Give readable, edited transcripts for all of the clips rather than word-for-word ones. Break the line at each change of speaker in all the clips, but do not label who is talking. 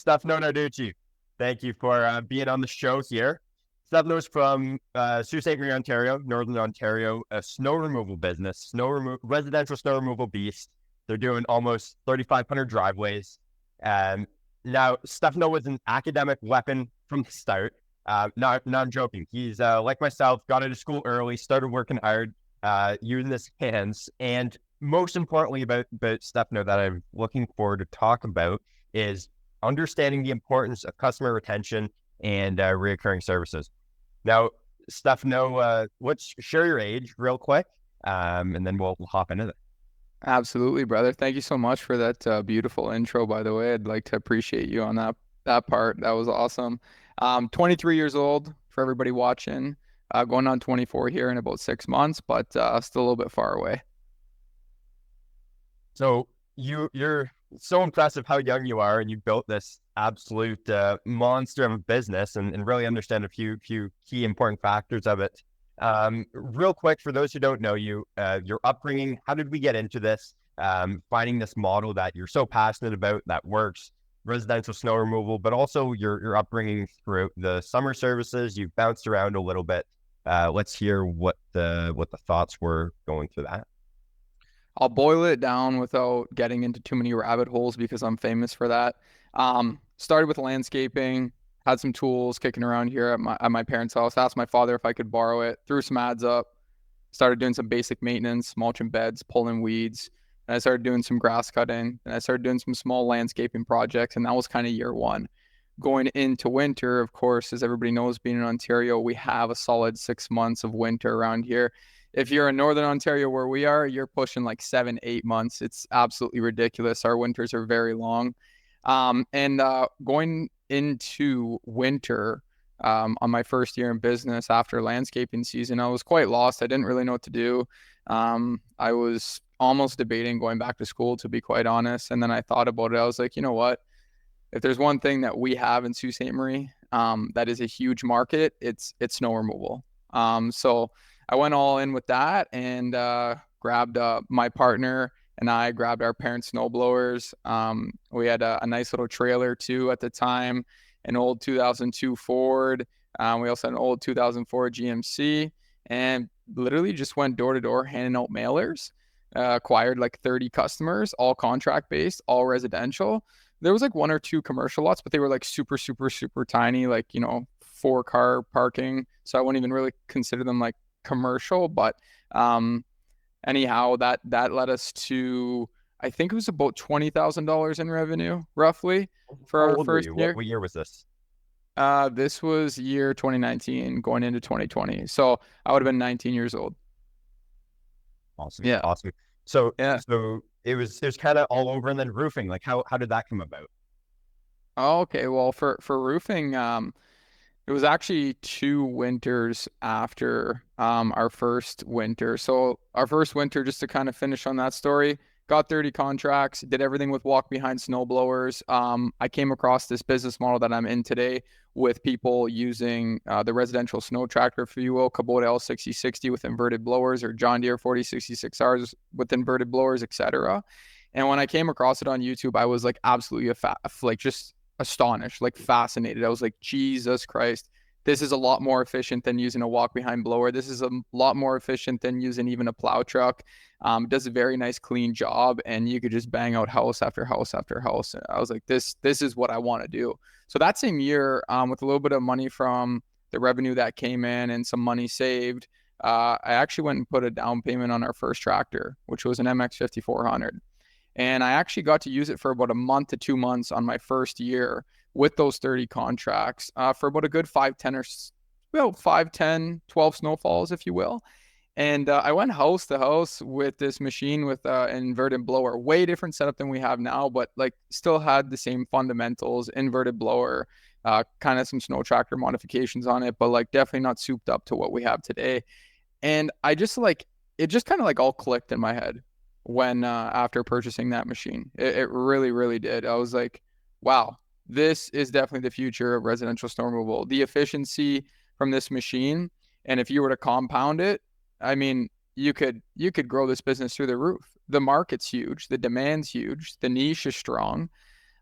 Stefano Narducci, thank you for being on the show here. Stefano's from Sault Ste. Marie, Ontario, Northern Ontario, a snow removal business, residential snow removal beast. They're doing almost 3,500 driveways. Now, Stefano was an academic weapon from the start. No, I'm joking. He's like myself, got out of school early, started working hard, using his hands. And most importantly about Stefano that I'm looking forward to talk about is understanding the importance of customer retention and reoccurring services. Now, Stefano, let's share your age real quick, and then we'll hop into it.
Absolutely, brother. Thank you so much for that beautiful intro, by the way. I'd like to appreciate you on that part. That was awesome. 23 years old for everybody watching. Going on 24 here in about 6 months, but still a little bit far away.
So you're so impressive how young you are, and you built this absolute monster of a business, and really understand a few key important factors of it. Real quick, for those who don't know you, your upbringing, how did we get into this? Finding this model that you're so passionate about that works, residential snow removal, but also your upbringing throughout the summer services. You've bounced around a little bit. Let's hear what the thoughts were going through that.
I'll boil it down without getting into too many rabbit holes because I'm famous for that. Started with landscaping, had some tools kicking around here at my parents' house. Asked my father if I could borrow it, threw some ads up, started doing some basic maintenance, mulching beds, pulling weeds. And I started doing some grass cutting, and I started doing some small landscaping projects, and that was kind of year one. Going into winter, of course, as everybody knows, being in Ontario, we have a solid 6 months of winter around here. If you're in Northern Ontario where we are, you're pushing like 7-8 months. It's absolutely ridiculous. Our winters are very long. Going into winter on my first year in business after landscaping season, I was quite lost. I didn't really know what to do. I was almost debating going back to school, to be quite honest. And then I thought about it. I was like, you know what? If there's one thing that we have in Sault Ste. Marie that is a huge market, it's snow removal. So I went all in with that and grabbed my partner and I grabbed our parents' snowblowers. We had a nice little trailer too at the time, an old 2002 Ford. We also had an old 2004 GMC, and literally just went door to door handing out mailers. Acquired like 30 customers, all contract based, all residential. There was like one or two commercial lots, but they were like super, super, super tiny, like, 4-car parking. So I wouldn't even really consider them like commercial, but anyhow, that led us to, I think it was about $20,000 in revenue roughly for
How
our
old were
first
you?
year.
What year was this?
This was year 2019 going into 2020. So I would have been 19 years old.
Awesome.
Yeah.
Awesome. So
Yeah.
it was kind of all over, and then roofing, like how did that come about?
Oh, okay. Well, for roofing, it was actually 2 winters after our first winter. So our first winter, just to kind of finish on that story, got 30 contracts, did everything with walk behind snow blowers. I came across this business model that I'm in today with people using the residential snow tractor, if you will, Kubota L6060 with inverted blowers, or John Deere 4066Rs with inverted blowers, etc. And when I came across it on YouTube, I was like absolutely just astonished, like fascinated. I was like, Jesus Christ, this is a lot more efficient than using a walk behind blower. This is a lot more efficient than using even a plow truck. It does a very nice, clean job, and you could just bang out house after house after house. And I was like, this is what I want to do. So that same year, with a little bit of money from the revenue that came in and some money saved, I actually went and put a down payment on our first tractor, which was an MX 5400. And I actually got to use it for about a month to 2 months on my first year with those 30 contracts for about a good 5, 10, 12 snowfalls, if you will. And I went house to house with this machine with an inverted blower, way different setup than we have now, but like still had the same fundamentals, inverted blower, kind of some snow tractor modifications on it, but like definitely not souped up to what we have today. And I just like, it just kind of like all clicked in my head when after purchasing that machine. It really, really did. I was like, wow, this is definitely the future of residential snow removal. The efficiency from this machine, and if you were to compound it, I mean, you could grow this business through the roof. The market's huge, the demand's huge, the niche is strong.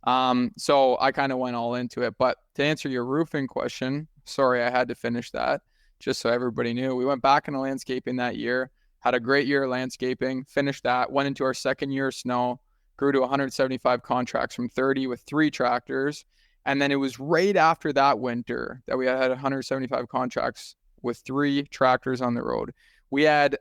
So I kind of went all into it. But to answer your roofing question, sorry, I had to finish that just so everybody knew. We went back into landscaping that year, had a great year of landscaping, finished that, went into our second year of snow, grew to 175 contracts from 30 with 3 tractors. And then it was right after that winter that we had 175 contracts with 3 tractors on the road. We had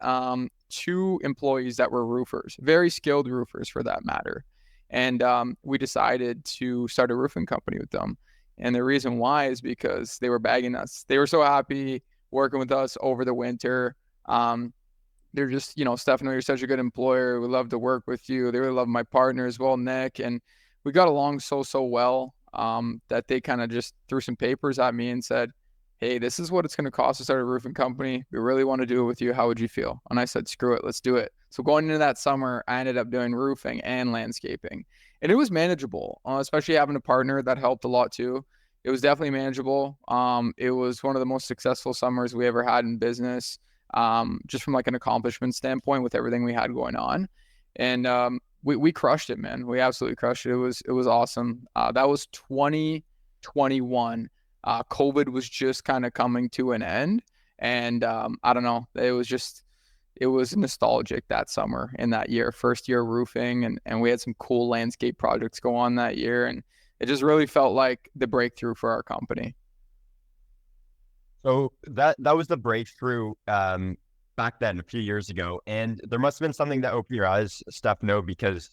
2 employees that were roofers, very skilled roofers for that matter. And we decided to start a roofing company with them. And the reason why is because they were bagging us. They were so happy working with us over the winter. They're just, Stefano, you're such a good employer. We love to work with you. They really love my partner as well, Nick. And we got along so well that they kind of just threw some papers at me and said, hey, this is what it's going to cost to start a roofing company. We really want to do it with you. How would you feel? And I said, screw it. Let's do it. So going into that summer, I ended up doing roofing and landscaping. And it was manageable, especially having a partner that helped a lot too. It was definitely manageable. It was one of the most successful summers we ever had in business, just from like an accomplishment standpoint with everything we had going on. And we crushed it, man. We absolutely crushed it. It was awesome. That was 2021. COVID was just kind of coming to an end. And I don't know, it was nostalgic that summer and that year, first year roofing. And we had some cool landscape projects go on that year. And it just really felt like the breakthrough for our company.
So that was the breakthrough back then, a few years ago. And there must have been something that opened your eyes, Stefano, because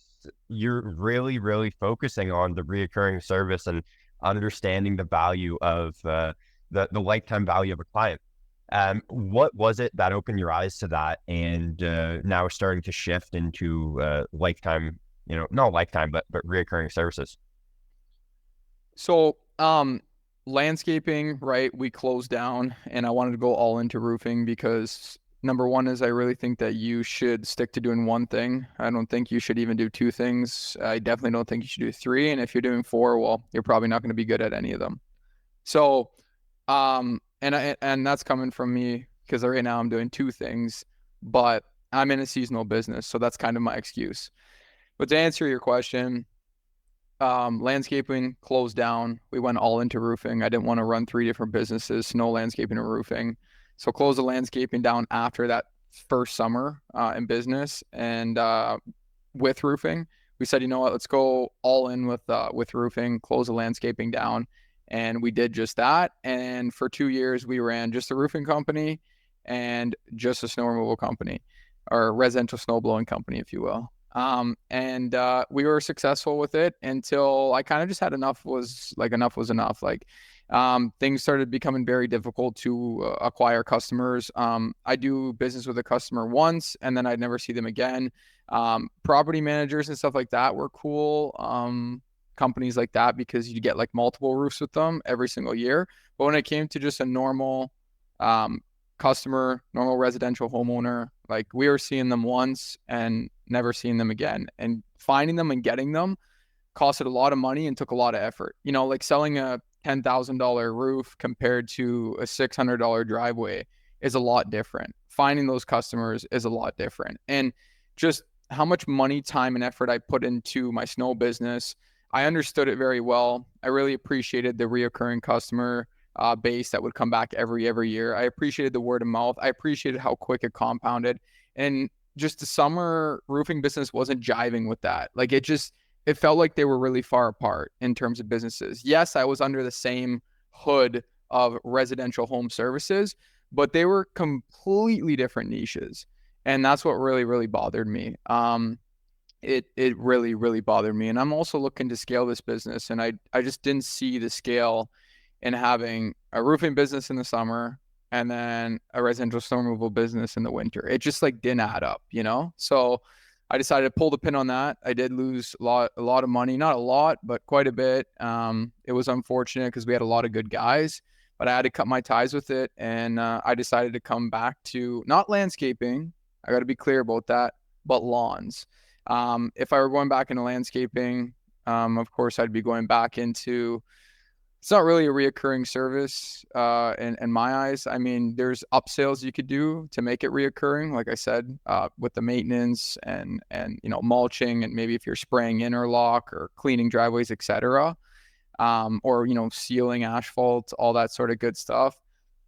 you're really focusing on the reoccurring service and understanding the value of the lifetime value of a client. What was it that opened your eyes to that, and now starting to shift into lifetime, not lifetime, but reoccurring services?
So, landscaping, right? We closed down and I wanted to go all into roofing because number one is I really think that you should stick to doing one thing. I don't think you should even do 2 things. I definitely don't think you should do 3. And if you're doing 4, well, you're probably not going to be good at any of them. So, and that's coming from me because right now I'm doing 2 things, but I'm in a seasonal business. So that's kind of my excuse. But to answer your question, landscaping closed down. We went all into roofing. I didn't want to run 3 different businesses, snow, landscaping, and roofing. So closed the landscaping down after that first summer in business. And with roofing, we said, you know what, let's go all in with roofing, close the landscaping down. And we did just that. And for 2 years, we ran just a roofing company and just a snow removal company, or residential snow blowing company, if you will. And we were successful with it until I kind of just had enough was enough. Like, things started becoming very difficult to acquire customers. I do business with a customer once and then I'd never see them again. Property managers and stuff like that were cool. Companies like that, because you get like multiple roofs with them every single year. But when it came to just a normal, customer, normal residential homeowner, like we were seeing them once and never seeing them again. And finding them and getting them costed a lot of money and took a lot of effort. Like selling a $10,000 roof compared to a $600 driveway is a lot different. Finding those customers is a lot different. And just how much money, time, and effort I put into my snow business, I understood it very well. I really appreciated the reoccurring customer base that would come back every year. I appreciated the word of mouth. I appreciated how quick it compounded. And just the summer roofing business wasn't jiving with that. Like it felt like they were really far apart in terms of businesses. Yes, I was under the same hood of residential home services, but they were completely different niches. And that's what really bothered me. It really bothered me. And I'm also looking to scale this business. And I just didn't see the scale in having a roofing business in the summer and then a residential snow removal business in the winter. It just like didn't add up, So I decided to pull the pin on that. I did lose a lot of money, not a lot, but quite a bit. It was unfortunate because we had a lot of good guys, but I had to cut my ties with it. And I decided to come back to not landscaping. I got to be clear about that, but lawns. If I were going back into landscaping, of course, I'd be going back into it's not really a reoccurring service in my eyes. I mean, there's upsells you could do to make it reoccurring, like I said, with the maintenance and mulching, and maybe if you're spraying interlock or cleaning driveways, etc. Or sealing asphalt, all that sort of good stuff.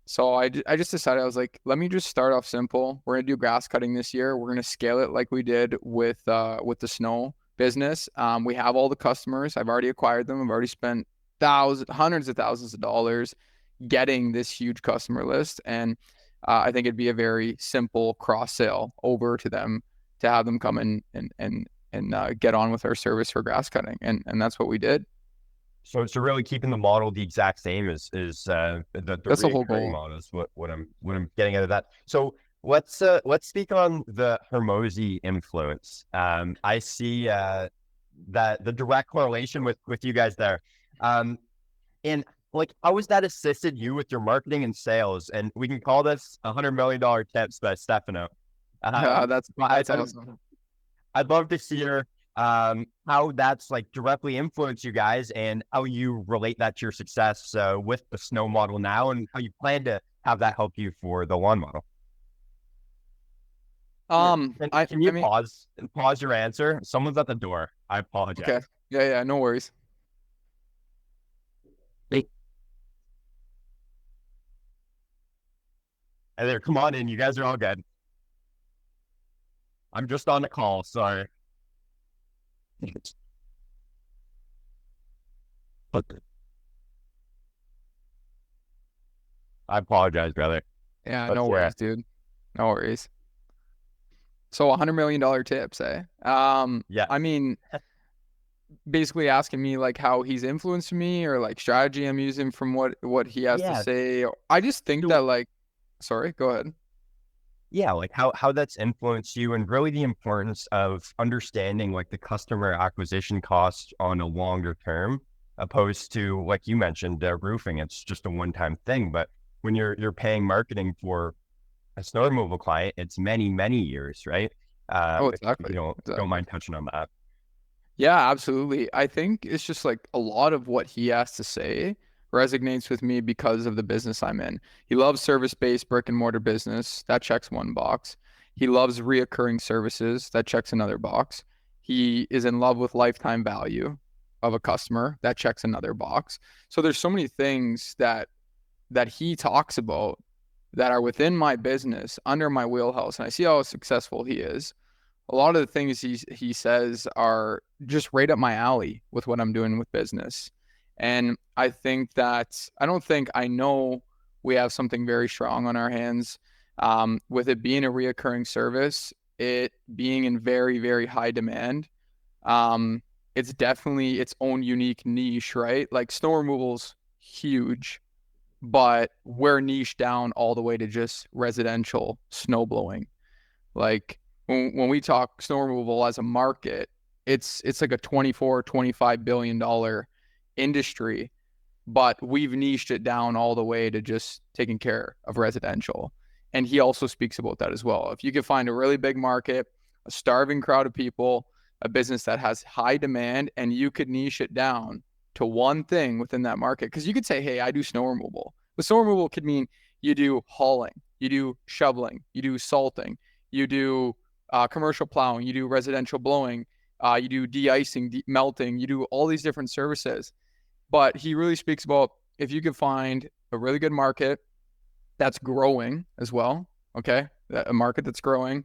So I just decided, I was like, let me just start off simple. We're gonna do grass cutting this year. We're gonna scale it like we did with the snow business. We have all the customers. I've already acquired them. I've already spent hundreds of thousands of dollars getting this huge customer list, and I think it'd be a very simple cross sale over to them to have them come in and get on with our service for grass cutting, and that's what we did.
So really keeping the model the exact same is the
That's the whole
recurring
goal.
model is what I'm getting out of that. So let's speak on the Hormozy influence. I see that the direct correlation with you guys there. And like, how has that assisted you with your marketing and sales? And we can call this $100 million tips by Stefano.
That's
But
awesome.
I'd love to hear how that's like directly influenced you guys and how you relate that to your success with the snow model now, and how you plan to have that help you for the lawn model. Can
I
you
mean,
pause your answer? Someone's at the door. I
okay.
apologize.
Yeah, no worries.
Hey, there, come on in. You guys are all good. I'm just on a call. Sorry. I apologize, brother.
Yeah,
But
no
yeah,
worries, dude. No worries. So $100 million tips, eh?
yeah,
I mean, basically asking me like how he's influenced me, or like strategy I'm using from what he has to
yeah.
say. I just think
So
that, like, sorry, go ahead.
yeah, like how that's influenced you, and really the importance of understanding like the customer acquisition cost on a longer term, opposed to, like you mentioned, roofing. It's just a one-time thing, but when you're paying marketing for a snow removal client, it's many years, right?
Oh,
If you
exactly.
don't mind touching on that.
Yeah, absolutely. I think it's just like a lot of what he has to say resonates with me because of the business I'm in. He loves service-based brick and mortar business. That checks one box. He loves reoccurring services. That checks another box. He is in love with lifetime value of a customer. That checks another box. So there's so many things that he talks about that are within my business, under my wheelhouse, and I see how successful he is. A lot of the things he says are just right up my alley with what I'm doing with business. And I don't think I know we have something very strong on our hands, with it being a reoccurring service, it being in very high demand. It's definitely its own unique niche, right? Like snow removal's huge, but we're niche down all the way to just residential snow blowing. Like when we talk snow removal as a market, it's like a 24, $25 billion industry, but we've niched it down all the way to just taking care of residential. And he also speaks about that as well. If you can find a really big market, a starving crowd of people, a business that has high demand, and you could niche it down to one thing within that market, because you could say, hey, I do snow removal. But snow removal could mean you do hauling, you do shoveling, you do salting, you do commercial plowing, you do residential blowing, you do de-icing, melting, you do all these different services. But he really speaks about if you could find a really good market that's growing as well, okay, a market that's growing,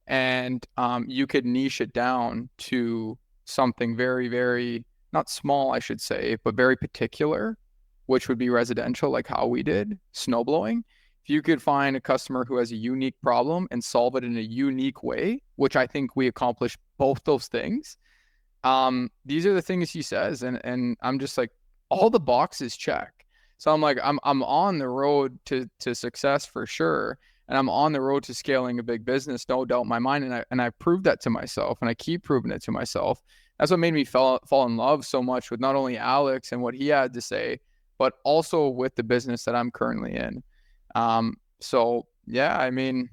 and you could niche it down to something very not small, I should say, but very particular, which would be residential, like how we did snow blowing. If you could find a customer who has a unique problem and solve it in a unique way, which I think we accomplish both those things, these are the things he says, and I'm just like, all the boxes check. So I'm like, I'm on the road to success for sure, and I'm on the road to scaling a big business, no doubt in my mind, and I proved that to myself, and I keep proving it to myself. That's what made me fall in love so much with not only Alex and what he had to say, but also with the business that I'm currently in. So yeah, I mean,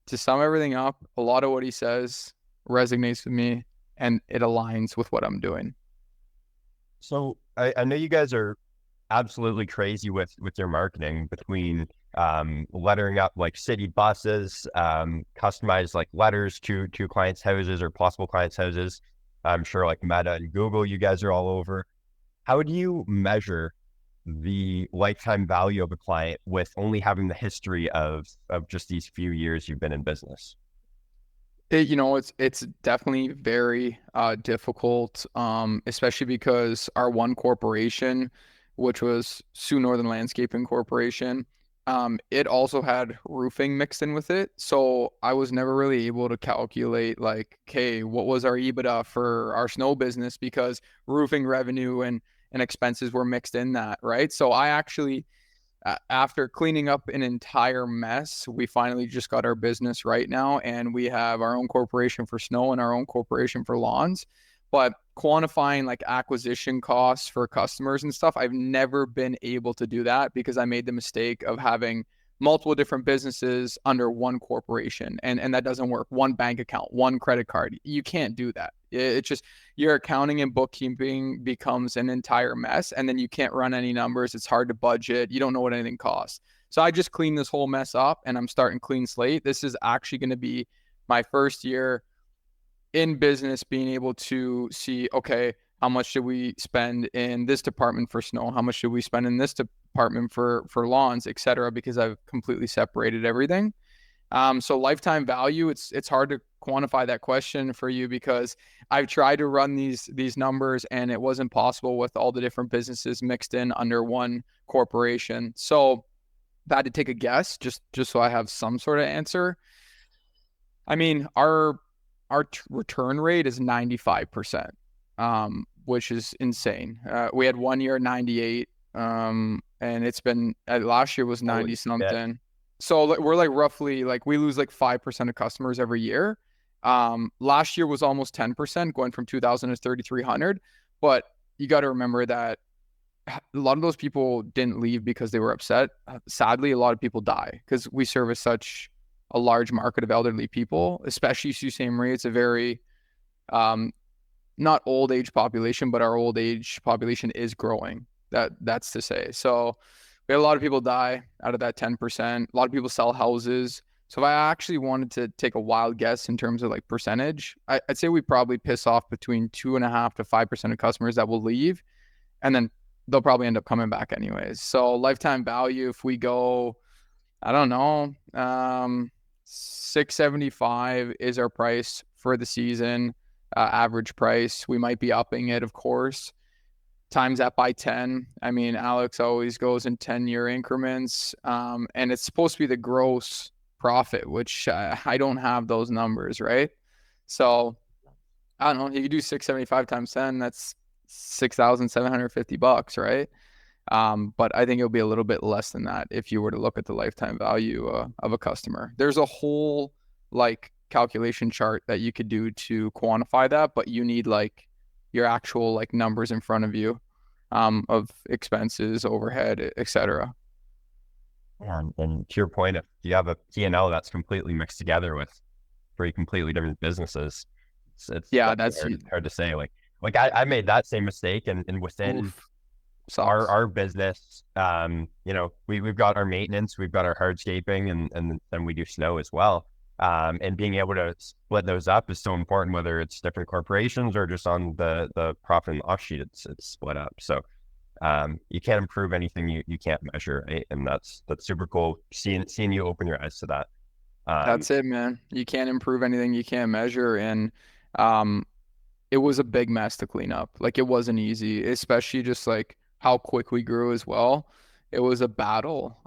to sum everything up, a lot of what he says resonates with me, and it aligns with what I'm doing.
So I know you guys are absolutely crazy with your marketing between lettering up like city buses, customized like letters to clients' houses or possible clients' houses. I'm sure like Meta and Google, you guys are all over. How do you measure the lifetime value of a client with only having the history of just these few years you've been in business?
It's definitely very difficult, especially because our one corporation, which was Sioux Northern Landscaping Corporation, it also had roofing mixed in with it. So I was never really able to calculate like, okay, what was our EBITDA for our snow business because roofing revenue and expenses were mixed in that, right? So I actually after cleaning up an entire mess, we finally just got our business right now, and we have our own corporation for snow and our own corporation for lawns. But quantifying like acquisition costs for customers and stuff, I've never been able to do that because I made the mistake of having multiple different businesses under one corporation, and that doesn't work. One bank account, one credit card. You can't do that. It's just your accounting and bookkeeping becomes an entire mess, and then you can't run any numbers. It's hard to budget. You don't know what anything costs. So I just cleaned this whole mess up, and I'm starting clean slate. This is actually going to be my first year in business being able to see, okay, how much should we spend in this department for snow? How much should we spend in this department for lawns, et cetera, because I've completely separated everything. So lifetime value, it's hard to quantify that question for you because I've tried to run these numbers and it wasn't possible with all the different businesses mixed in under one corporation. So I had to take a guess just so I have some sort of answer. I mean, our return rate is 95%, which is insane. We had 1 year 98, and it's been last year was 90 something. So we're like roughly like we lose like 5% of customers every year. Last year was almost 10%, going from 2,000 to 3,300. But you got to remember that a lot of those people didn't leave because they were upset. Sadly, a lot of people die because we service such a large market of elderly people, especially Sault Ste. Marie. It's a very not old age population, but our old age population is growing. That's to say. So we had a lot of people die out of that 10%. A lot of people sell houses. So if I actually wanted to take a wild guess in terms of like percentage, I'd say we probably piss off between 2.5% to 5% of customers that will leave, and then they'll probably end up coming back anyways. So lifetime value, if we go, I don't know, 675 is our price for the season, average price. We might be upping it, of course. Times that by 10. I mean, Alex always goes in 10-year increments, and it's supposed to be the gross profit, which I don't have those numbers, right? So I don't know. You could do 675 times 10. That's $6,750, right? But I think it'll be a little bit less than that if you were to look at the lifetime value of a customer. There's a whole like calculation chart that you could do to quantify that, but you need like your actual like numbers in front of you, of expenses, overhead, etc.
And to your point, if you have a P&L that's completely mixed together with three completely different businesses, it's
Yeah, that's
hard to say. Like I made that same mistake, and within our business, we've got our maintenance, we've got our hardscaping, and then we do snow as well. And being able to split those up is so important, whether it's different corporations or just on the profit and loss sheet, it's split up. So you can't improve anything you can't measure, right? And that's super cool seeing you open your eyes to that.
That's it, man. You can't improve anything you can't measure. And it was a big mess to clean up. Like it wasn't easy, especially just like how quick we grew as well. It was a battle.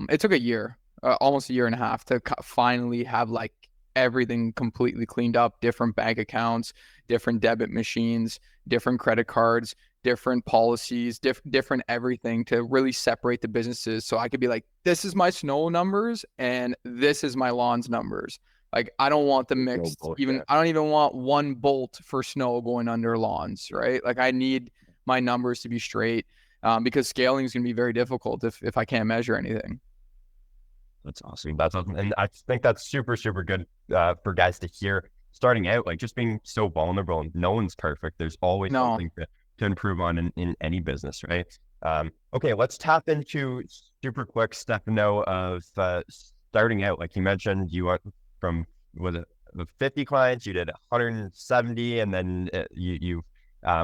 It took a year, almost a year and a half to finally have like everything completely cleaned up, different bank accounts, different debit machines, different credit cards, different policies, different everything to really separate the businesses. So I could be like, this is my snow numbers and this is my lawns numbers. Like I don't want the mixed, I don't even want one bolt for snow going under lawns, right? Like I need my numbers to be straight, because scaling is going to be very difficult if I can't measure anything.
That's awesome. That's awesome. And I think that's super, super good for guys to hear starting out, like just being so vulnerable and no one's perfect. There's always something to improve on in any business, right? Okay, let's tap into super quick, Stefano, of starting out. Like you mentioned, you went from with 50 clients, you did 170, and then you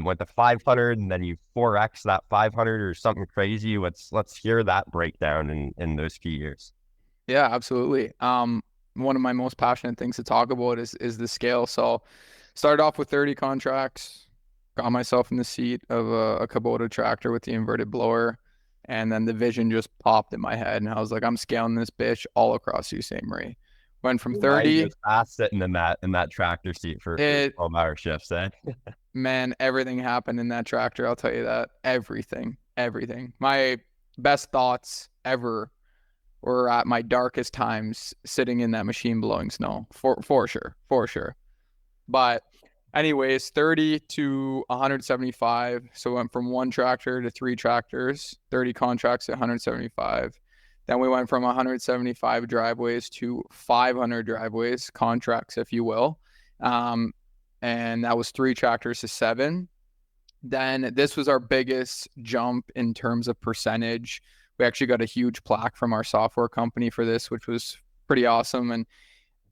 went to 500, and then you 4x that 500 or something crazy. Let's hear that breakdown in those few years.
Yeah, absolutely. One of my most passionate things to talk about is the scale. So started off with 30 contracts, got myself in the seat of a Kubota tractor with the inverted blower, and then the vision just popped in my head, and I was like, I'm scaling this bitch all across Sault Ste. Marie. Went from
Your mind
30,
goes fast sitting in that tractor seat for
it
12-hour shifts, eh?
man, everything happened in that tractor. I'll tell you that. Everything, everything. My best thoughts ever were at my darkest times sitting in that machine blowing snow. For sure. For sure. But anyways, 30 to 175. So we went from one tractor to three tractors, 30 contracts to 175. Then we went from 175 driveways to 500 driveways, contracts, if you will. And that was three tractors to seven. Then this was our biggest jump in terms of percentage. We actually got a huge plaque from our software company for this, which was pretty awesome. And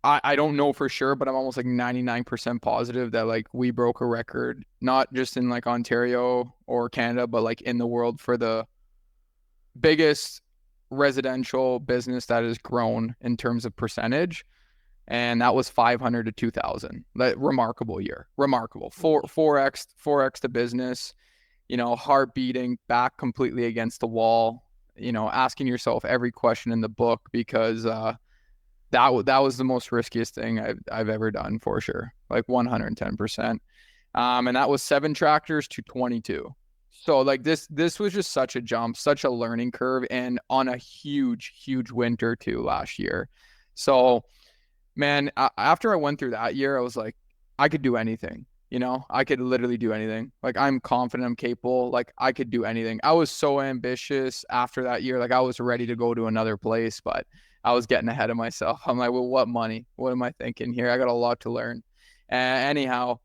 I don't know for sure, but I'm almost like 99% positive that like we broke a record, not just in like Ontario or Canada, but like in the world for the biggest residential business that has grown in terms of percentage. And that was 500 to 2000. That remarkable year. Remarkable. 4x the business, heart beating, back completely against the wall, asking yourself every question in the book because that was the most riskiest thing I've ever done for sure. Like 110%. And that was 7 tractors to 22. So like this was just such a jump, such a learning curve, and on a huge winter too last year. So man, after I went through that year, I was like, I could do anything. I could literally do anything. Like I'm confident, I'm capable. Like I could do anything. I was so ambitious after that year. Like I was ready to go to another place, but I was getting ahead of myself. I'm like, well, what money? What am I thinking here? I got a lot to learn. Anyhow,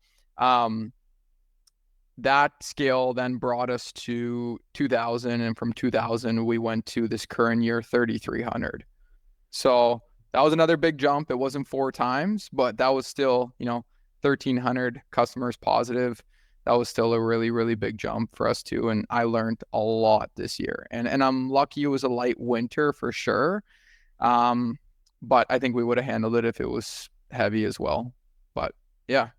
that scale then brought us to 2000, and from 2000 we went to this current year 3300. So that was another big jump. It wasn't 4 times, but that was still 1300 customers positive. That was still a really big jump for us too, and I learned a lot this year. And I'm lucky it was a light winter for sure. But I think we would have handled it if it was heavy as well. But yeah,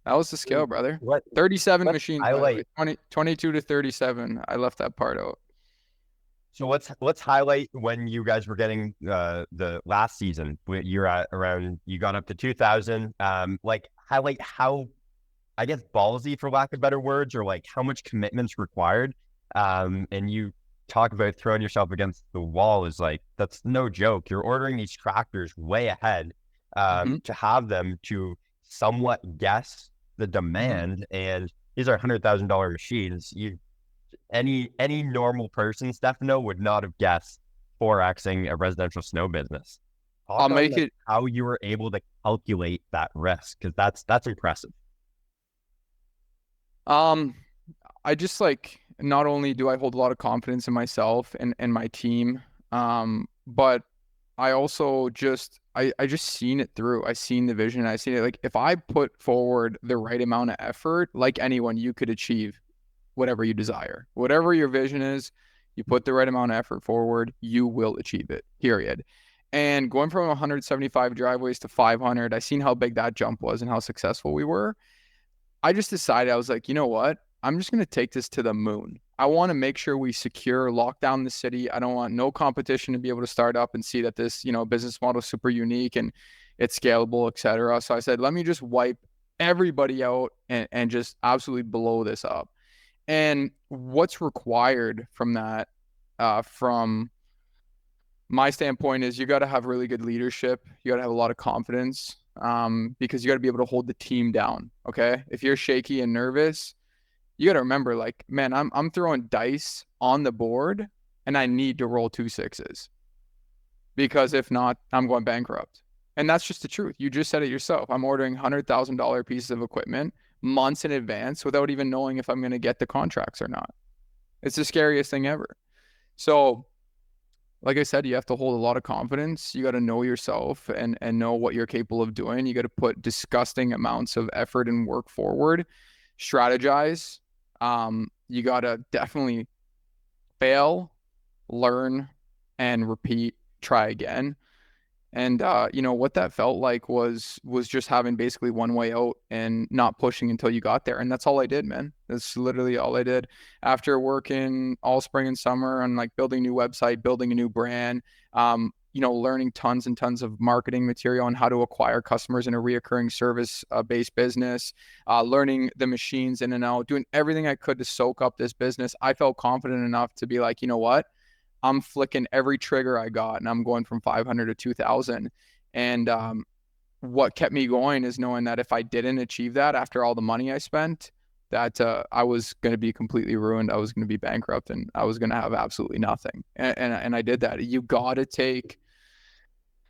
that was the scale, brother.
What
37
let's
machines, by the way.
highlight
22 to 37. I left that part out.
So let's highlight when you guys were getting the last season. You're at around, you got up to 2000. Like highlight how, I guess, ballsy, for lack of better words, or like how much commitment's required. And you talk about throwing yourself against the wall is like, that's no joke. You're ordering these tractors way ahead to have them to somewhat guess the demand, and these are $100,000 machines. Any normal person, Stefano, would not have guessed 4xing a residential snow business.
I'll
Talk on
make
like
it.
how you were able to calculate that risk, because that's impressive.
I just like, not only do I hold a lot of confidence in myself and my team, but I also I just seen it through. I seen the vision. I seen it. Like if I put forward the right amount of effort, like anyone, you could achieve whatever you desire. Whatever your vision is, you put the right amount of effort forward, you will achieve it, period. And going from 175 driveways to 500, I seen how big that jump was and how successful we were. I just decided, I was like, you know what? I'm just going to take this to the moon. I want to make sure we secure, lock down the city. I don't want no competition to be able to start up and see that this, business model is super unique and it's scalable, et cetera. So I said, let me just wipe everybody out and just absolutely blow this up. And what's required from that, from my standpoint, is you got to have really good leadership. You got to have a lot of confidence, because you got to be able to hold the team down. Okay, if you're shaky and nervous, you got to remember, like, man, I'm throwing dice on the board, and I need to roll 2 6s, because if not, I'm going bankrupt. And that's just the truth. You just said it yourself. I'm ordering $100,000 pieces of equipment months in advance without even knowing if I'm going to get the contracts or not. It's the scariest thing ever. So, like I said, you have to hold a lot of confidence. You got to know yourself and know what you're capable of doing. You got to put disgusting amounts of effort and work forward, strategize. You got to definitely fail, learn, and repeat, try again. And what that felt like was just having basically one way out and not pushing until you got there. And that's all I did, man. That's literally all I did. After working all spring and summer on like building a new website, building a new brand, learning tons and tons of marketing material on how to acquire customers in a reoccurring service based business, learning the machines in and out, doing everything I could to soak up this business. I felt confident enough to be like, you know what? I'm flicking every trigger I got and I'm going from 500 to 2000. And what kept me going is knowing that if I didn't achieve that after all the money I spent, that I was going to be completely ruined. I was going to be bankrupt and I was going to have absolutely nothing. And I did that. You got to take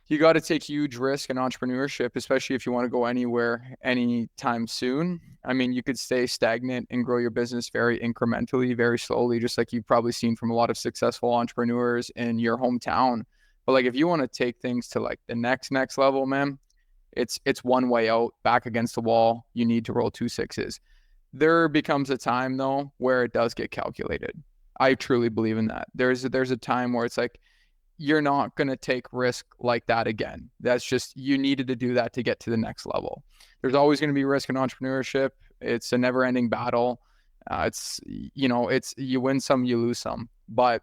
huge risk in entrepreneurship, especially if you want to go anywhere anytime soon. I mean, you could stay stagnant and grow your business very incrementally, very slowly, just like you've probably seen from a lot of successful entrepreneurs in your hometown. But like if you want to take things to like the next level, man, it's one way out, back against the wall. You need to roll 2 6s. There becomes a time though where it does get calculated. I truly believe in that. There's a time where it's like you're not going to take risk like that again. That's just, you needed to do that to get to the next level. There's always going to be risk in entrepreneurship. It's a never ending battle. It's you win some, you lose some. But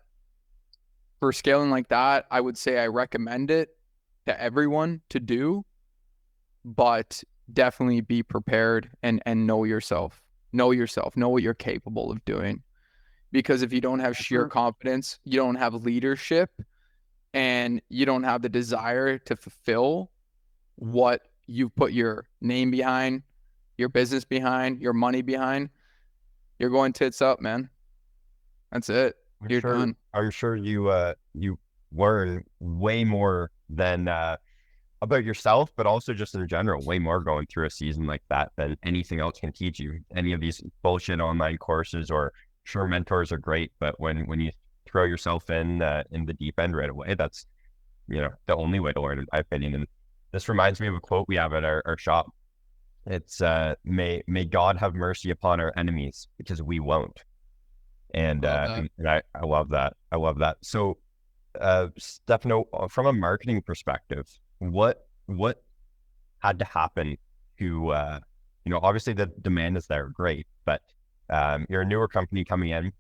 for scaling like that, I would say I recommend it to everyone to do, but definitely be prepared and know yourself. Know yourself. Know what you're capable of doing. Because if you don't have sheer confidence, you don't have leadership, and you don't have the desire to fulfill what you put your name behind, your business behind, your money behind, you're going tits up, man. That's it. You're done.
I'm sure you learn way more than about yourself, but also just in general, way more going through a season like that than anything else can teach you. Any of these bullshit online courses, or sure, mentors are great, but when you throw yourself in the deep end right away, that's the only way to learn, in my opinion. And this reminds me of a quote we have at our shop. It's may God have mercy upon our enemies, because we won't. And I love that. I love that. So Stefano, from a marketing perspective, what had to happen to obviously the demand is there, great, but you're a newer company coming in,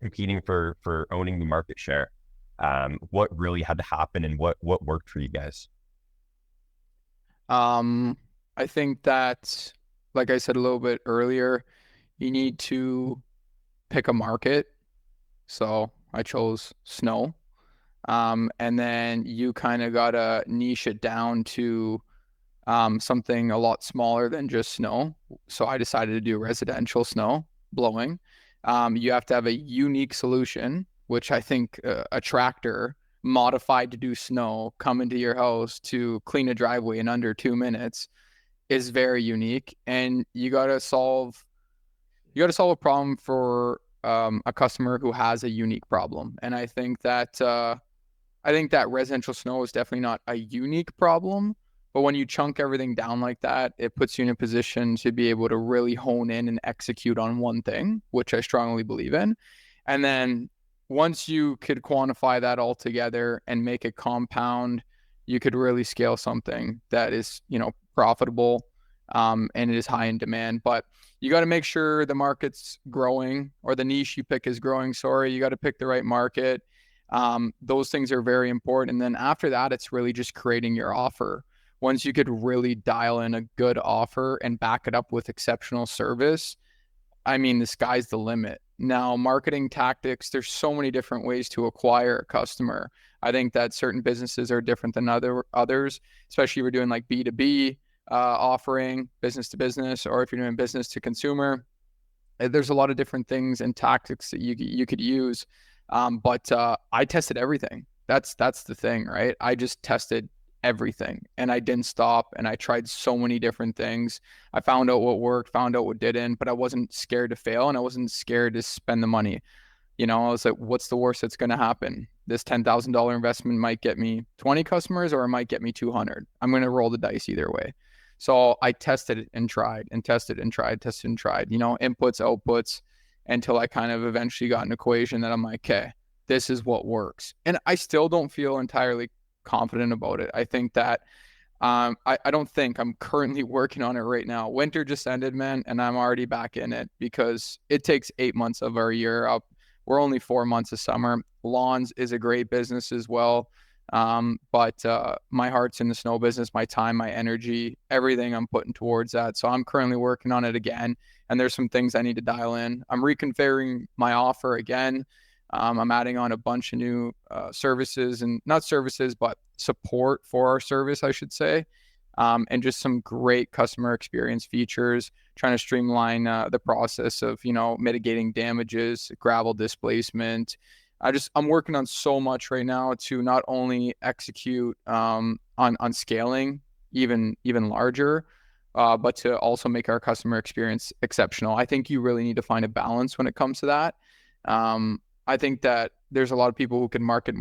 competing for owning the market share. What really had to happen, and what worked for you guys?
I think that, like I said a little bit earlier, you need to pick a market. So I chose snow. And then you kind of gotta niche it down to something a lot smaller than just snow. So I decided to do residential snow blowing. You have to have a unique solution, which I think a tractor modified to do snow come into your house to clean a driveway in under 2 minutes is very unique. And you got to solve a problem for a customer who has a unique problem. And I think that residential snow is definitely not a unique problem, but when you chunk everything down like that, it puts you in a position to be able to really hone in and execute on one thing, which I strongly believe in. And then once you could quantify that all together and make it compound, you could really scale something that is, profitable, and it is high in demand. But you got to make sure the market's growing, or the niche you pick is growing. Sorry, you got to pick the right market. Those things are very important. And then after that, it's really just creating your offer. Once you could really dial in a good offer and back it up with exceptional service, I mean, the sky's the limit. Now, marketing tactics, there's so many different ways to acquire a customer. I think that certain businesses are different than others, especially if you're doing like B2B offering, business to business, or if you're doing business to consumer. There's a lot of different things and tactics that you could use. But I tested everything. That's the thing, right? I just tested everything, and I didn't stop, and I tried so many different things. I found out what worked, found out what didn't, but I wasn't scared to fail, and I wasn't scared to spend the money. You know, I was like, what's the worst that's going to happen? This $10,000 investment might get me 20 customers or it might get me 200. I'm going to roll the dice either way. So I tested and tried and tested and tried, tested and tried, you know, inputs, outputs, until I kind of eventually got an equation that I'm like, okay, this is what works. And I still don't feel entirely confident about it. I think that I don't think I'm currently working on it right now. Winter just ended, man, and I'm already back in it because it takes 8 months of our year up. We're only 4 months of summer. Lawns is a great business as well. But my heart's in the snow business, my time, my energy, everything I'm putting towards that. So I'm currently working on it again, and there's some things I need to dial in. I'm reconfiguring my offer again. I'm adding on a bunch of new services, and not services, but support for our service, I should say. And just some great customer experience features, trying to streamline the process of, you know, mitigating damages, gravel displacement. I'm working on so much right now to not only execute on scaling even larger, but to also make our customer experience exceptional. I think you really need to find a balance when it comes to that. I think that there's a lot of people who can market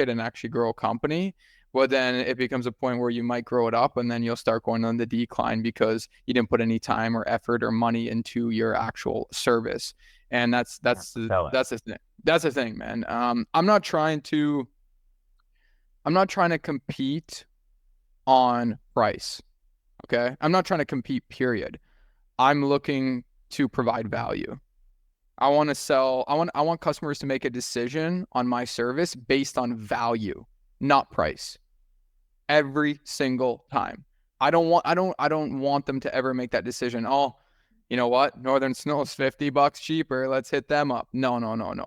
and actually grow a company. But then it becomes a point where you might grow it up and then you'll start going on the decline because you didn't put any time or effort or money into your actual service. And that's the thing. That's the thing, man. I'm not trying to compete on price. Okay. I'm not trying to compete, period. I'm looking to provide value. I want to sell. I want customers to make a decision on my service based on value, not price. Every single time. I don't want them to ever make that decision. Oh, you know what? Northern Snow is $50 cheaper. Let's hit them up. No.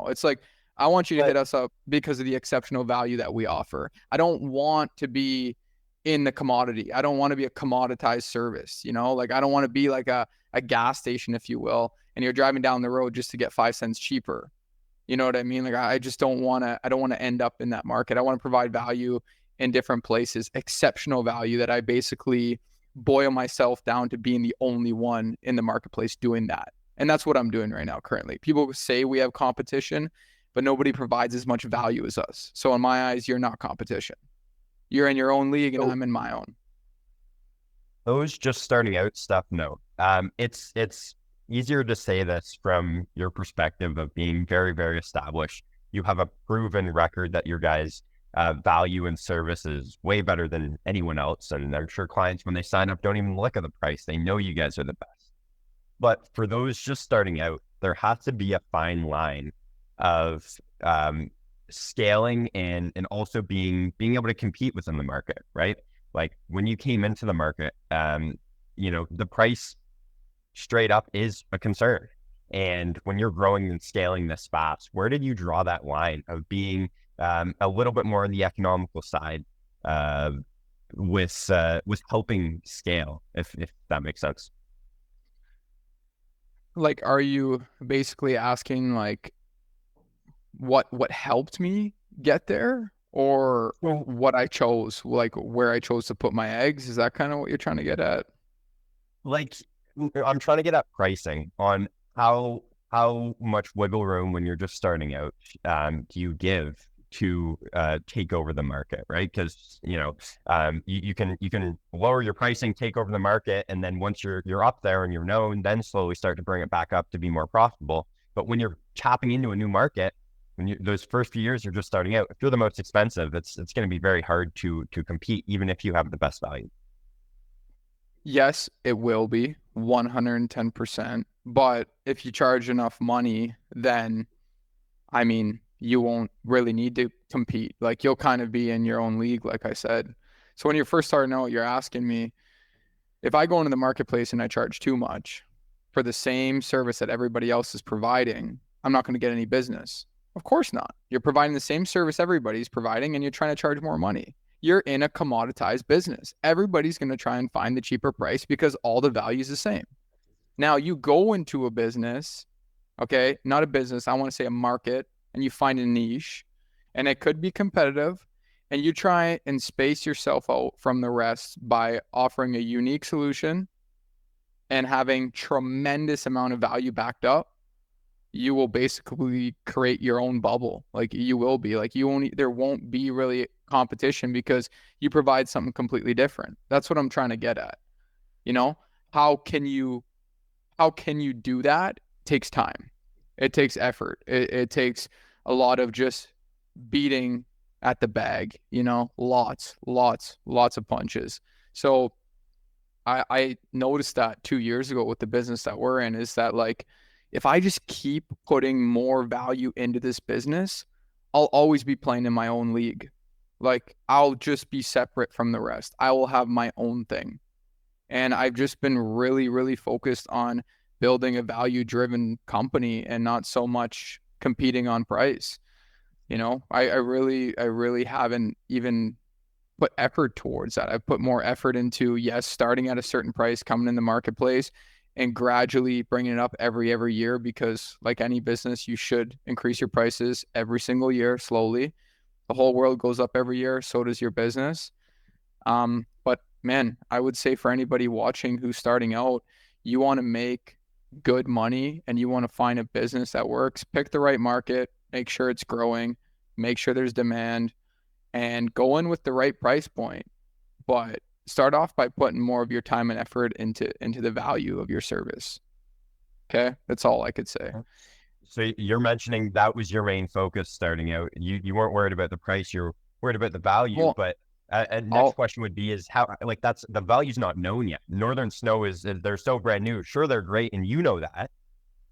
It's like, I want you to hit us up because of the exceptional value that we offer. I don't want to be in the commodity. I don't want to be a commoditized service, you know? Like, I don't want to be like a gas station, if you will, and you're driving down the road just to get 5 cents cheaper. You know what I mean? Like, I just don't want to end up in that market. I want to provide value in different places, exceptional value that I basically boil myself down to being the only one in the marketplace doing that. And that's what I'm doing right now currently. People say we have competition, but nobody provides as much value as us. So in my eyes, you're not competition. You're in your own league and I'm in my own.
Those just starting out stuff, no. It's easier to say this from your perspective of being very, very established. You have a proven record that your guys' value and service is way better than anyone else. And I'm sure clients, when they sign up, don't even look at the price. They know you guys are the best. But for those just starting out, there has to be a fine line of scaling and also being able to compete within the market, right? Like when you came into the market, you know, the price straight up is a concern. And when you're growing and scaling this fast, where did you draw that line of being a little bit more on the economical side with helping scale, if that makes sense?
Like, are you basically asking like what helped me get there, or what I chose, like where I chose to put my eggs? Is that kind of what you're trying to get at?
Like, I'm trying to get at pricing on how much wiggle room when you're just starting out do you give to take over the market, right? Because you know you can lower your pricing, take over the market, and then once you're up there and you're known, then slowly start to bring it back up to be more profitable. But when you're tapping into a new market, those first few years you're just starting out, if you're the most expensive, it's going to be very hard to compete, even if you have the best value.
Yes, it will be 110%. But if you charge enough money, then I mean, you won't really need to compete. Like, you'll kind of be in your own league, like I said. So when you're first starting out, you're asking me if I go into the marketplace and I charge too much for the same service that everybody else is providing, I'm not going to get any business. Of course not. You're providing the same service everybody's providing and you're trying to charge more money. You're in a commoditized business. Everybody's going to try and find the cheaper price because all the value is the same. Now, you go into a business, okay, not a business, I want to say a market, and you find a niche, and it could be competitive, and you try and space yourself out from the rest by offering a unique solution and having tremendous amount of value backed up. you will basically create your own bubble. Like you will be like there won't be really competition because you provide something completely different. That's what I'm trying to get at. You know, how can you do that? It takes time. It takes effort. It takes a lot of just beating at the bag, lots of punches. So I noticed that 2 years ago with the business that we're in is that like if I just keep putting more value into this business, I'll always be playing in my own league. Like I'll just be separate from the rest. I will have my own thing. And I've just been really, really focused on building a value-driven company and not so much competing on price. I really haven't even put effort towards that. I've put more effort into, yes, starting at a certain price, coming in the marketplace and gradually bringing it up every year because like any business, you should increase your prices every single year slowly. The whole world goes up every year, so does your business. But man, I would say for anybody watching who's starting out, you want to make good money and you want to find a business that works, pick the right market, make sure it's growing, make sure there's demand, and go in with the right price point. But start off by putting more of your time and effort into the value of your service. Okay, that's all I could say.
So you're mentioning that was your main focus starting out. You weren't worried about the price, you're worried about the value.
Well,
But next
I'll
question would be is how, like, that's the value's not known yet. Northern Snow they're so brand new. Sure, they're great, and you know that,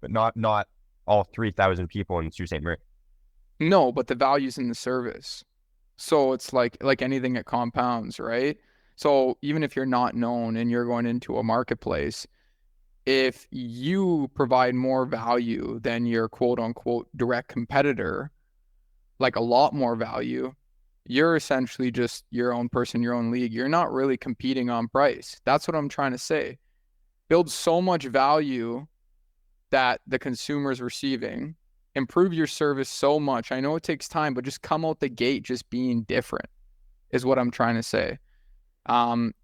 but not all 3,000 people in Sault Ste. Marie.
No, but the value's in the service. So it's like anything it compounds, right? So even if you're not known and you're going into a marketplace, if you provide more value than your quote unquote direct competitor, like a lot more value, you're essentially just your own person, your own league. You're not really competing on price. That's what I'm trying to say. Build so much value that the consumer is receiving, improve your service so much. I know it takes time, but just come out the gate just being different is what I'm trying to say.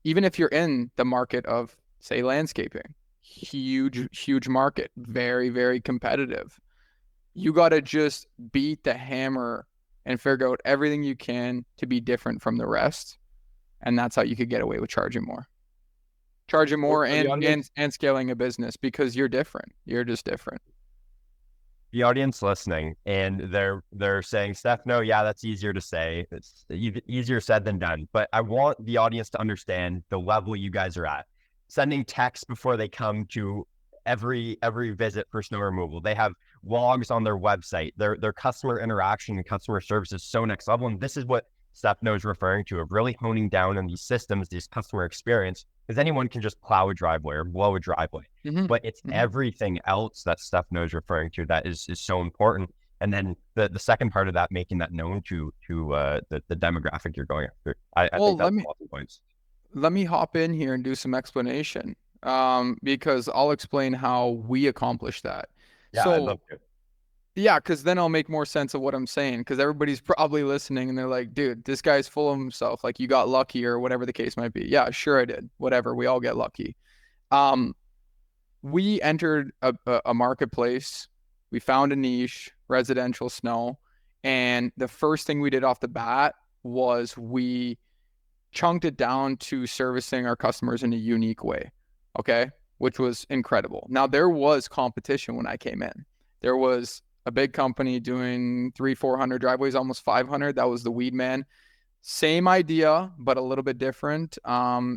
Even if you're in the market of, say, landscaping, huge market, very, very competitive. You got to just beat the hammer and figure out everything you can to be different from the rest. And that's how you could get away with charging more. Charging more
For the audience,
and scaling a business because you're different. You're just different.
the audience listening, and they're saying, Stefano, yeah, that's easier to say. It's easier said than done. But I want the audience to understand the level you guys are at. Sending texts before they come to every visit for snow removal. They have logs on their website. Their customer interaction and customer service is so next level. And this is what Stefano is referring to, of really honing down on these systems, this customer experience, because anyone can just plow a driveway or blow a driveway.
Mm-hmm.
But it's everything else that Stefano is referring to that is so important. And then the second part of that, making that known to the demographic you're going after. I think that's awesome points.
Let me hop in here and do some explanation. Because I'll explain how we accomplish that.
Yeah, I'd love to.
Yeah, because then I'll make more sense of what I'm saying. Because everybody's probably listening and they're like, dude, this guy's full of himself. Like you got lucky or whatever the case might be. Yeah, sure I did. Whatever. We all get lucky. Um, we entered a marketplace. We found a niche, residential snow. And the first thing we did off the bat was we chunked it down to servicing our customers in a unique way. Okay. Which was incredible. Now, there was competition when I came in. There was a big company doing 400 driveways, almost 500. That was the Weed Man. Same idea, but a little bit different.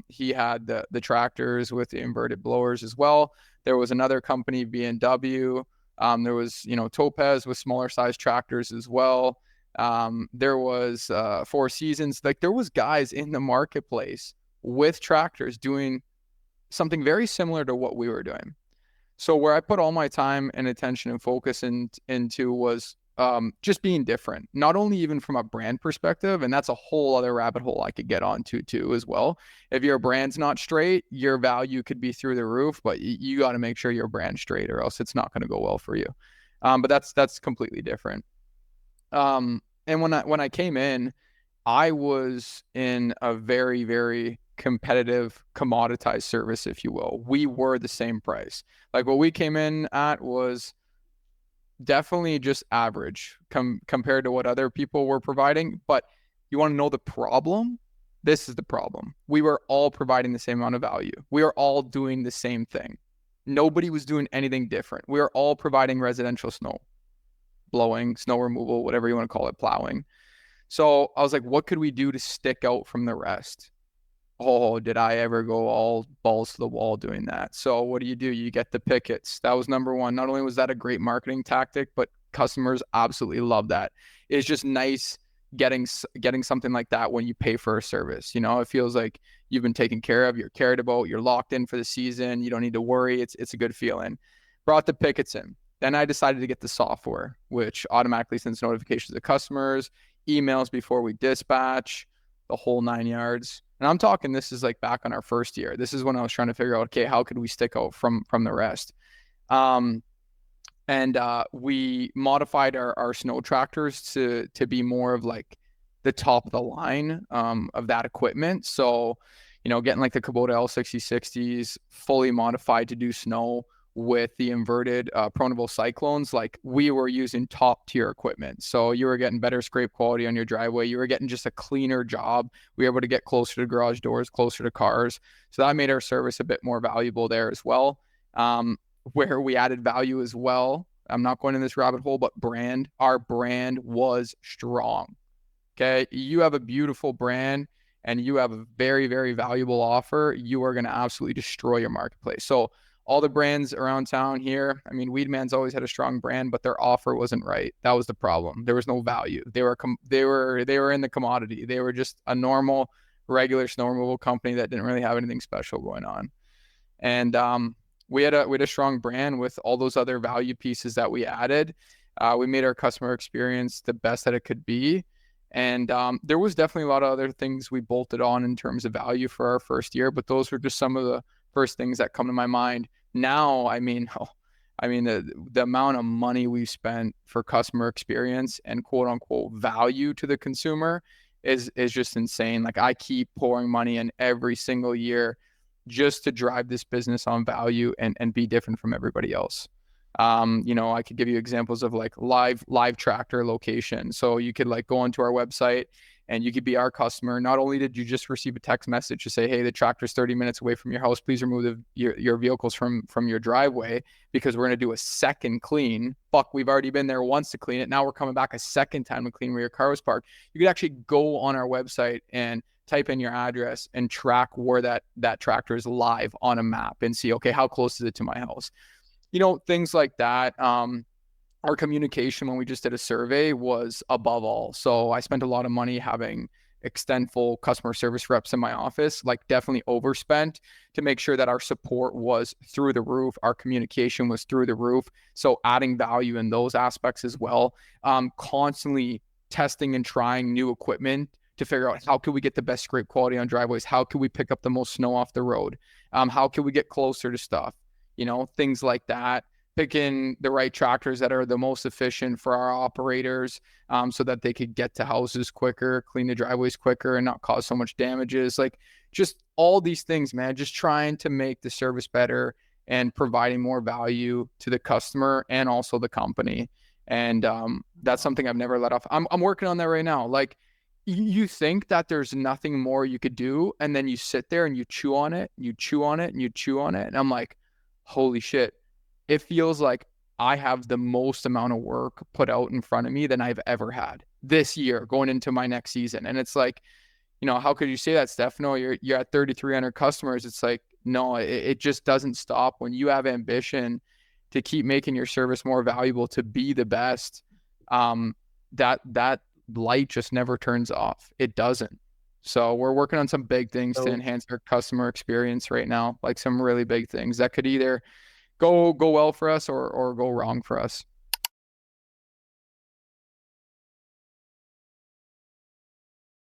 He had the tractors with the inverted blowers as well. There was another company, B&W. There was, Topaz with smaller size tractors as well. There was Four Seasons. Like there was guys in the marketplace with tractors doing something very similar to what we were doing. So where I put all my time and attention and focus into was just being different, not only even from a brand perspective, and that's a whole other rabbit hole I could get onto too as well. If your brand's not straight, your value could be through the roof, but you got to make sure your brand's straight or else it's not going to go well for you. But that's completely different. And when I came in, I was in a very, very competitive commoditized service, if you will. We were the same price. Like what we came in at was definitely just average compared to what other people were providing. But you want to know the problem? This is the problem. We were all providing the same amount of value. We are all doing the same thing. Nobody was doing anything different. We are all providing residential snow blowing, snow removal, whatever you want to call it, plowing. So I was like, what could we do to stick out from the rest? Oh, did I ever go all balls to the wall doing that? So what do? You get the pickets. That was number one. Not only was that a great marketing tactic, but customers absolutely love that. It's just nice getting something like that when you pay for a service. You know, it feels like you've been taken care of, you're cared about, you're locked in for the season, you don't need to worry. It's a good feeling. Brought the pickets in. Then I decided to get the software, which automatically sends notifications to customers, emails before we dispatch, the whole 9 yards. And I'm talking, this is like back on our first year. This is when I was trying to figure out, okay, how could we stick out from the rest? And we modified our snow tractors to be more of like the top of the line of that equipment. So, you know, getting like the Kubota L6060s fully modified to do snow with the inverted pronable cyclones. Like, we were using top tier equipment. So you were getting better scrape quality on your driveway. You were getting just a cleaner job. We were able to get closer to garage doors, closer to cars. So that made our service a bit more valuable there as well. Where we added value as well, I'm not going in this rabbit hole, but brand. Our brand was strong. Okay. You have a beautiful brand and you have a very, very valuable offer. You are going to absolutely destroy your marketplace. So all the brands around town here, I mean, Weedman's always had a strong brand, but their offer wasn't right. That was the problem. There was no value. They were in the commodity. They were just a normal, regular snow removal company that didn't really have anything special going on. And we had a strong brand with all those other value pieces that we added. We made our customer experience the best that it could be. And there was definitely a lot of other things we bolted on in terms of value for our first year, but those were just some of the first things that come to my mind. Now, the amount of money we've spent for customer experience and quote unquote value to the consumer is just insane. Like, I keep pouring money in every single year just to drive this business on value and be different from everybody else. You know, I could give you examples of like live tractor location. So you could like go onto our website and you could be our customer. Not only did you just receive a text message to say, hey, the tractor's 30 minutes away from your house, please remove your vehicles from your driveway because we're going to do a second clean. Fuck, we've already been there once to clean it. Now we're coming back a second time to clean where your car was parked. You could actually go on our website and type in your address and track where that tractor is live on a map and see, okay, how close is it to my house? You know, things like that. Our communication when we just did a survey was above all. So I spent a lot of money having extendful customer service reps in my office, like definitely overspent to make sure that our support was through the roof. Our communication was through the roof. So adding value in those aspects as well. Constantly testing and trying new equipment to figure out how can we get the best scrape quality on driveways? How can we pick up the most snow off the road? How can we get closer to stuff? You know, things like that. Picking the right tractors that are the most efficient for our operators so that they could get to houses quicker, clean the driveways quicker, and not cause so much damages. Like, just all these things, man, just trying to make the service better and providing more value to the customer and also the company. And that's something I've never let off. I'm working on that right now. Like, you think that there's nothing more you could do, and then you sit there and you chew on it, you chew on it, and you chew on it. And I'm like, holy shit. It feels like I have the most amount of work put out in front of me than I've ever had this year going into my next season. And it's like, you know, how could you say that, Stefano? You're at 3,300 customers. It's like, no, it just doesn't stop. When you have ambition to keep making your service more valuable, to be the best, that light just never turns off. It doesn't. So we're working on some big things to enhance our customer experience right now, like some really big things that could either go well for us or go wrong for us.